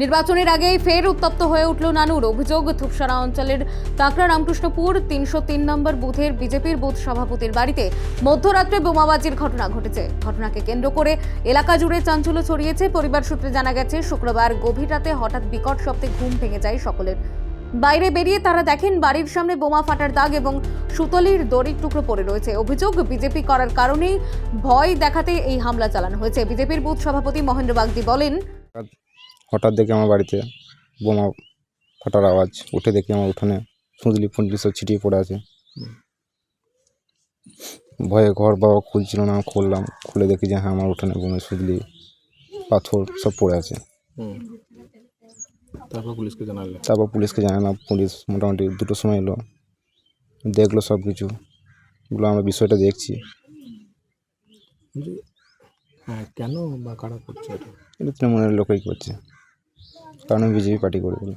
নির্বাচনের আগেই ফের উত্তপ্ত হয়ে উঠল নানুর। অভিযোগ, ধূপসারা অঞ্চলের কাঁকড়া রামকৃষ্ণপুর ৩০৩ নম্বর বুথের বিজেপির বুথ সভাপতির বাড়িতে মধ্যরাত্রে বোমাবাজির ঘটনা ঘটেছে। ঘটনাকে কেন্দ্র করে এলাকা জুড়ে চাঞ্চল্য ছড়িয়েছে। পরিবার সূত্রে জানা গেছে, শুক্রবার গভীর রাতে হঠাৎ বিকট শব্দে ঘুম ভেঙে যায় সকলের। বাইরে বেরিয়ে তারা দেখেন বাড়ির সামনে বোমা ফাটার দাগ এবং সুতলির দড়ির টুকরো পড়ে রয়েছে। অভিযোগ, বিজেপি করার কারণেই ভয় দেখাতে এই হামলা চালানো হয়েছে। বিজেপির বুথ সভাপতি মহেন্দ্র বাগদি বলেন, হঠাৎ দেখি আমার বাড়িতে বোমা ফাটার আওয়াজ। উঠে দেখি আমার উঠোনে সুঁদলি ফুঁদলি সব ছিটিয়ে পড়ে আছে। ভয়ে ঘর বাবা খুলছিল না, খুললাম, খুলে দেখি যে হ্যাঁ আমার উঠোনে বোমা সুঁদলি পাথর সব পড়ে আছে। তারপর পুলিশকে জানালাম। পুলিশ মোটামুটি 2টোর সময় এলো, দেখলো সব কিছু। এগুলো আমরা বিষয়টা দেখছি। হ্যাঁ, কেন বা কারা করছে এটা? এটা তৃণমূলের লোকই করছে, কারণ আমি বিজেপি পার্টি করে বলি।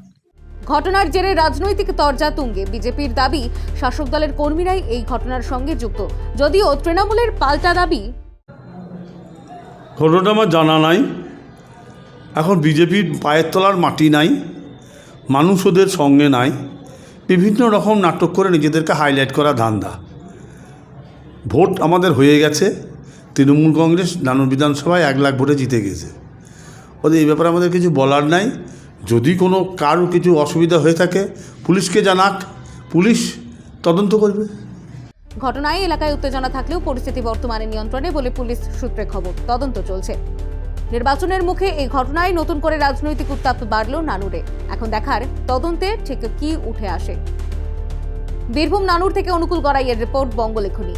ঘটনার জেরে রাজনৈতিক তরজা তুঙ্গে। বিজেপির দাবি, শাসক দলের কর্মীরাই এই ঘটনার সঙ্গে যুক্ত, যদিও তৃণমূলের পাল্টা দাবি। ঘটনাটা আমার জানা নাই। এখন বিজেপির পায়ের তলার মাটি নাই, মানুষ ওদের সঙ্গে নাই, বিভিন্ন রকম নাটক করে নিজেদেরকে হাইলাইট করা ধান্দা। ভোট আমাদের হয়ে গেছে, তৃণমূল কংগ্রেস নানুর বিধানসভায় 1 লাখ ভোটে জিতে গেছে। ওদের এই ব্যাপারে আমাদের কিছু বলার নাই। যদি কোনো কারো কিছু অসুবিধা হয়ে থাকে পুলিশকে জানাক, পুলিশ তদন্ত করবে। ঘটনায় এলাকায় উত্তেজনা থাকলেও পরিস্থিতি বর্তমানে নিয়ন্ত্রণে বলে পুলিশ সূত্রে খবর। তদন্ত চলছে। নির্বাচনের মুখে এই ঘটনায় নতুন করে রাজনৈতিক উত্তাপ বাড়ল নানুরে। এখন দেখার তদন্তে ঠিক কি উঠে আসে। বীরভূম নানুর থেকে অনুকূল গড়াইয়ের রিপোর্ট, বঙ্গলেখনী।